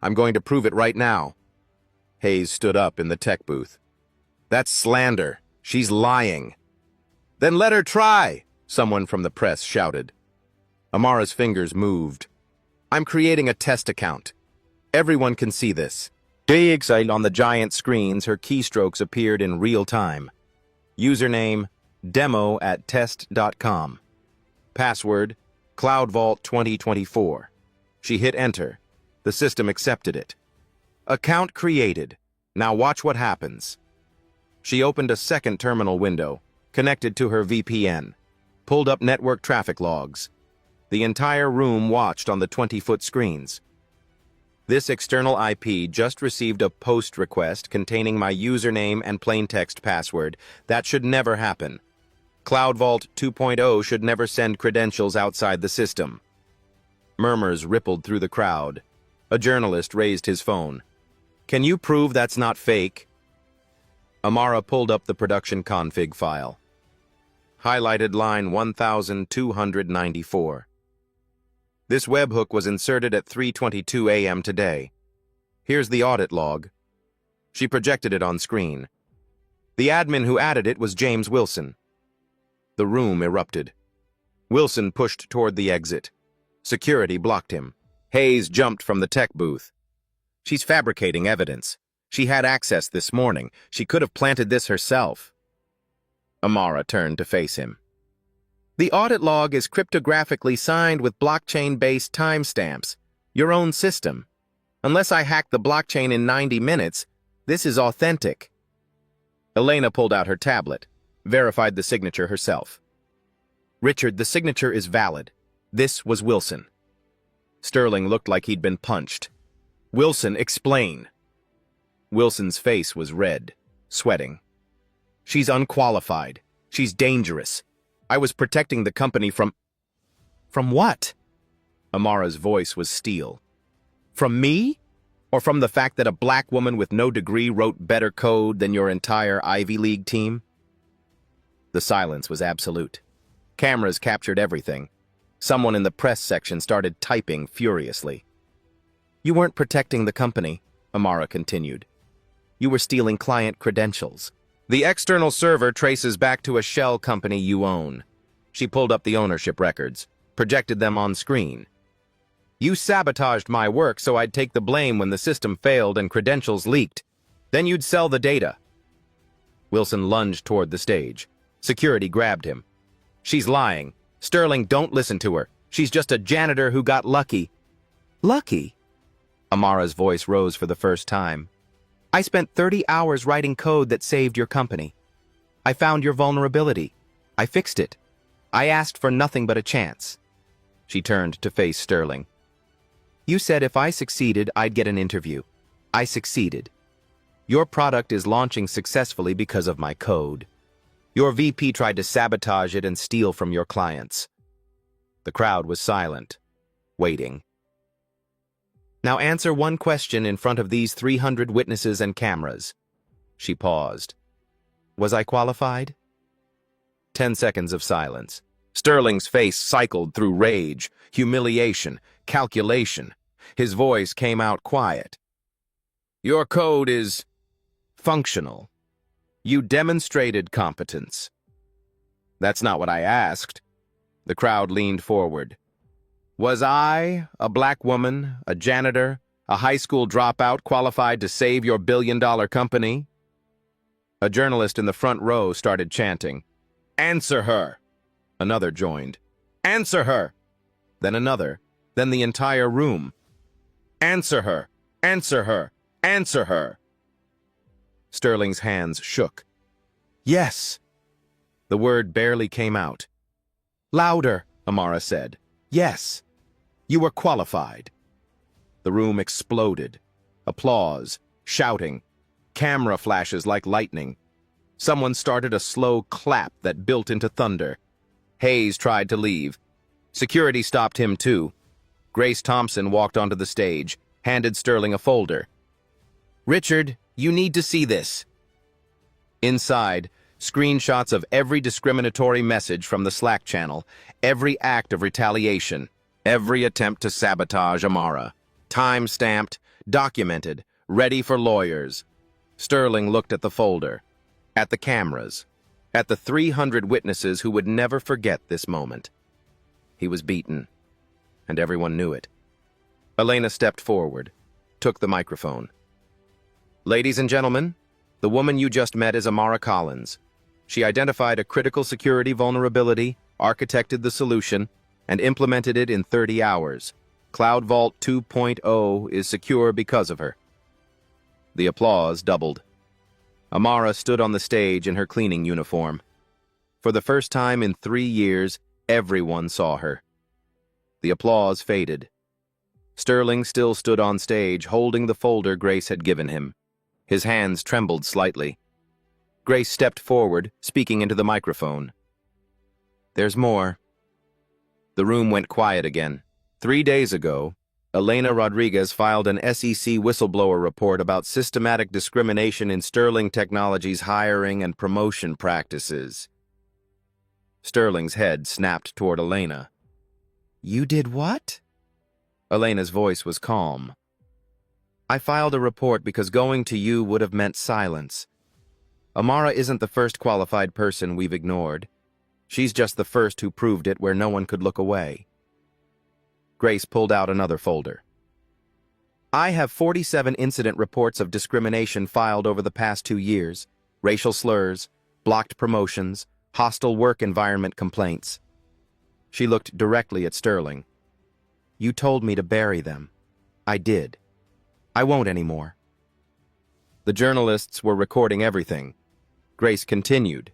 I'm going to prove it right now. Hayes stood up in the tech booth. That's slander. She's lying. Then let her try, someone from the press shouted. Amara's fingers moved. I'm creating a test account. Everyone can see this. On the giant screens, her keystrokes appeared in real time. Username, demo@test.com. Password, CloudVault 2024. She hit enter. The system accepted it. Account created. Now watch what happens. She opened a second terminal window, connected to her VPN, pulled up network traffic logs. The entire room watched on the 20-foot screens. This external IP just received a post request containing my username and plaintext password. That should never happen. CloudVault 2.0 should never send credentials outside the system. Murmurs rippled through the crowd. A journalist raised his phone. Can you prove that's not fake? Amara pulled up the production config file. Highlighted line 1294. This webhook was inserted at 3:22 a.m. today. Here's the audit log. She projected it on screen. The admin who added it was James Wilson. The room erupted. Wilson pushed toward the exit. Security blocked him. Hayes jumped from the tech booth. She's fabricating evidence. She had access this morning. She could have planted this herself. Amara turned to face him. The audit log is cryptographically signed with blockchain-based timestamps. Your own system. Unless I hack the blockchain in 90 minutes, this is authentic. Elena pulled out her tablet, verified the signature herself. Richard, the signature is valid. This was Wilson. Sterling looked like he'd been punched. Wilson, explain. Wilson's face was red, sweating. She's unqualified. She's dangerous. I was protecting the company from... From what? Amara's voice was steel. From me? Or from the fact that a black woman with no degree wrote better code than your entire Ivy League team? The silence was absolute. Cameras captured everything. Someone in the press section started typing furiously. You weren't protecting the company, Amara continued. You were stealing client credentials. The external server traces back to a shell company you own. She pulled up the ownership records, projected them on screen. You sabotaged my work so I'd take the blame when the system failed and credentials leaked. Then you'd sell the data. Wilson lunged toward the stage. Security grabbed him. She's lying. Sterling, don't listen to her. She's just a janitor who got lucky. Lucky? Amara's voice rose for the first time. I spent 30 hours writing code that saved your company. I found your vulnerability. I fixed it. I asked for nothing but a chance. She turned to face Sterling. You said if I succeeded, I'd get an interview. I succeeded. Your product is launching successfully because of my code. Your VP tried to sabotage it and steal from your clients. The crowd was silent, waiting. Now answer one question in front of these 300 witnesses and cameras. She paused. Was I qualified? 10 seconds of silence. Sterling's face cycled through rage, humiliation, calculation. His voice came out quiet. Your code is functional. You demonstrated competence. That's not what I asked. The crowd leaned forward. Was I, a black woman, a janitor, a high school dropout qualified to save your billion-dollar company? A journalist in the front row started chanting, "Answer her!" Another joined. "Answer her!" Then another, then the entire room. "Answer her! Answer her! Answer her!" Sterling's hands shook. "Yes!" The word barely came out. "Louder," Amara said. "Yes! You were qualified." The room exploded. Applause, shouting, camera flashes like lightning. Someone started a slow clap that built into thunder. Hayes tried to leave. Security stopped him too. Grace Thompson walked onto the stage, handed Sterling a folder. "Richard, you need to see this." Inside, screenshots of every discriminatory message from the Slack channel, every act of retaliation, every attempt to sabotage Amara. Time-stamped, documented, ready for lawyers. Sterling looked at the folder, at the cameras, at the 300 witnesses who would never forget this moment. He was beaten, and everyone knew it. Elena stepped forward, took the microphone. "Ladies and gentlemen, the woman you just met is Amara Collins. She identified a critical security vulnerability, architected the solution, and implemented it in 30 hours. Cloud Vault 2.0 is secure because of her." The applause doubled. Amara stood on the stage in her cleaning uniform. For the first time in 3 years, everyone saw her. The applause faded. Sterling still stood on stage, holding the folder Grace had given him. His hands trembled slightly. Grace stepped forward, speaking into the microphone. "There's more." The room went quiet again. 3 days ago, Elena Rodriguez filed an SEC whistleblower report about systematic discrimination in Sterling Technologies' hiring and promotion practices. Sterling's head snapped toward Elena. "You did what?" Elena's voice was calm. "I filed a report because going to you would have meant silence. Amara isn't the first qualified person we've ignored. She's just the first who proved it where no one could look away." Grace pulled out another folder. "I have 47 incident reports of discrimination filed over the past 2 years, racial slurs, blocked promotions, hostile work environment complaints." She looked directly at Sterling. "You told me to bury them. I did. I won't anymore." The journalists were recording everything. Grace continued.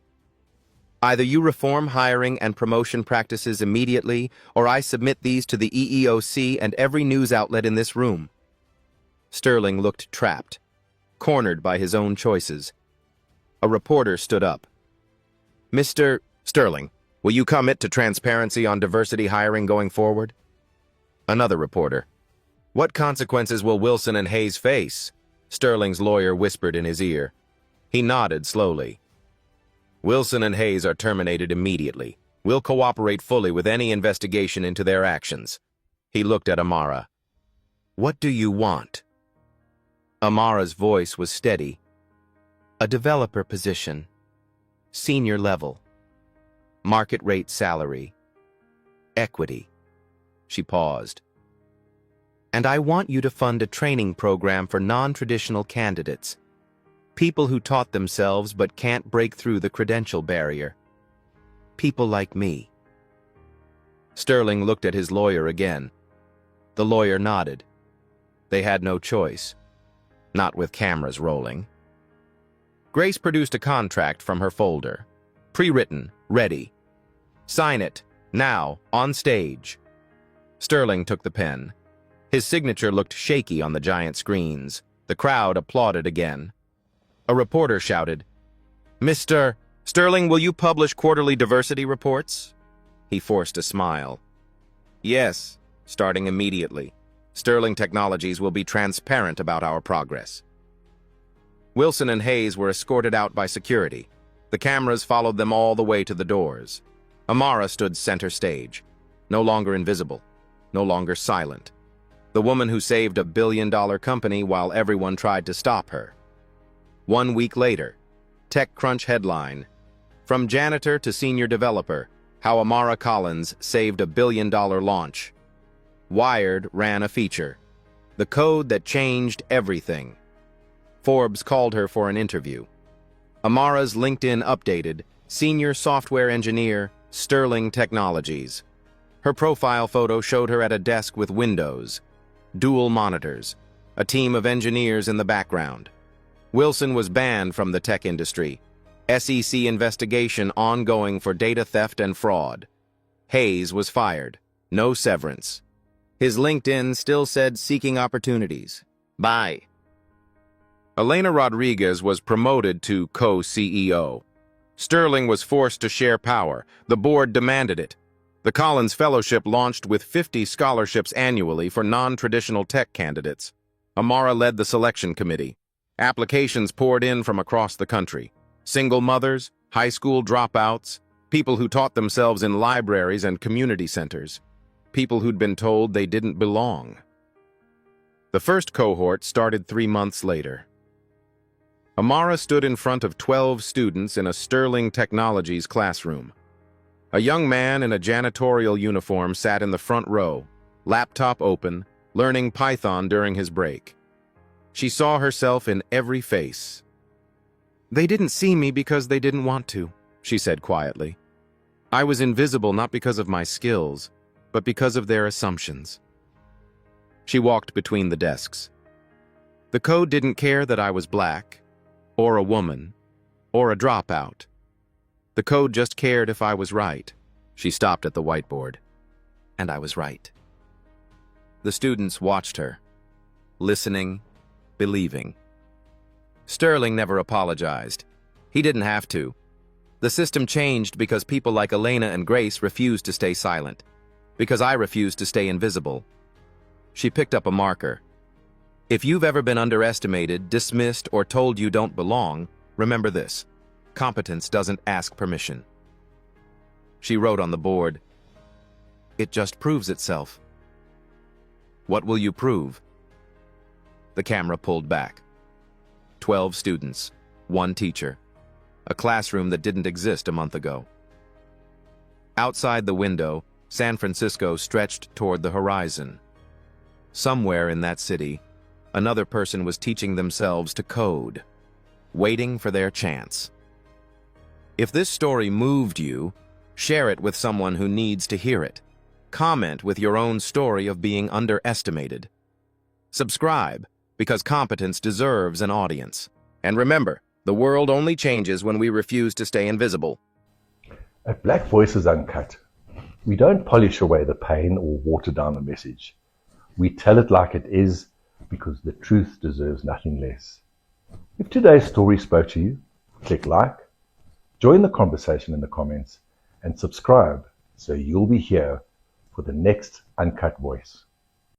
"Either you reform hiring and promotion practices immediately, or I submit these to the EEOC and every news outlet in this room." Sterling looked trapped, cornered by his own choices. A reporter stood up. "Mr. Sterling, will you commit to transparency on diversity hiring going forward?" Another reporter. "What consequences will Wilson and Hayes face?" Sterling's lawyer whispered in his ear. He nodded slowly. "Wilson and Hayes are terminated immediately. We'll cooperate fully with any investigation into their actions." He looked at Amara. "What do you want?" Amara's voice was steady. "A developer position. Senior level. Market rate salary. Equity." She paused. "And I want you to fund a training program for non-traditional candidates. People who taught themselves but can't break through the credential barrier. People like me." Sterling looked at his lawyer again. The lawyer nodded. They had no choice. Not with cameras rolling. Grace produced a contract from her folder. Pre-written, ready. "Sign it, now, on stage." Sterling took the pen. His signature looked shaky on the giant screens. The crowd applauded again. A reporter shouted, "Mr. Sterling, will you publish quarterly diversity reports?" He forced a smile. "Yes, starting immediately. Sterling Technologies will be transparent about our progress." Wilson and Hayes were escorted out by security. The cameras followed them all the way to the doors. Amara stood center stage, no longer invisible, no longer silent. The woman who saved a billion-dollar company while everyone tried to stop her. 1 week later, TechCrunch headline, "From janitor to senior developer, how Amara Collins saved a billion-dollar launch." Wired ran a feature, "The code that changed everything." Forbes called her for an interview. Amara's LinkedIn updated, "Senior software engineer, Sterling Technologies." Her profile photo showed her at a desk with windows, dual monitors, a team of engineers in the background. Wilson was banned from the tech industry. SEC investigation ongoing for data theft and fraud. Hayes was fired. No severance. His LinkedIn still said seeking opportunities. Bye. Elena Rodriguez was promoted to co-CEO. Sterling was forced to share power. The board demanded it. The Collins Fellowship launched with 50 scholarships annually for non-traditional tech candidates. Amara led the selection committee. Applications poured in from across the country. Single mothers, high school dropouts, people who taught themselves in libraries and community centers, people who'd been told they didn't belong. The first cohort started 3 months later. Amara stood in front of 12 students in a Sterling Technologies classroom. A young man in a janitorial uniform sat in the front row, laptop open, learning Python during his break. She saw herself in every face. "They didn't see me because they didn't want to," she said quietly. "I was invisible not because of my skills, but because of their assumptions." She walked between the desks. The code didn't care that I was black, or a woman, or a dropout. The code just cared if I was right. She stopped at the whiteboard. And I was right. The students watched her, listening, believing. Sterling never apologized. He didn't have to. The system changed because people like Elena and Grace refused to stay silent, because I refused to stay invisible. She picked up a marker. If you've ever been underestimated, dismissed, or told you don't belong, remember this: competence doesn't ask permission. She wrote on the board, "It just proves itself." "What will you prove?" The camera pulled back. 12 students, 1 teacher. A classroom that didn't exist a month ago. Outside the window, San Francisco stretched toward the horizon. Somewhere in that city, another person was teaching themselves to code, waiting for their chance. If this story moved you, share it with someone who needs to hear it. Comment with your own story of being underestimated. Subscribe, because competence deserves an audience. And remember, the world only changes when we refuse to stay invisible. At Black Voices Uncut, we don't polish away the pain or water down the message. We tell it like it is, because the truth deserves nothing less. If today's story spoke to you, click like, join the conversation in the comments, and subscribe so you'll be here for the next Uncut Voice.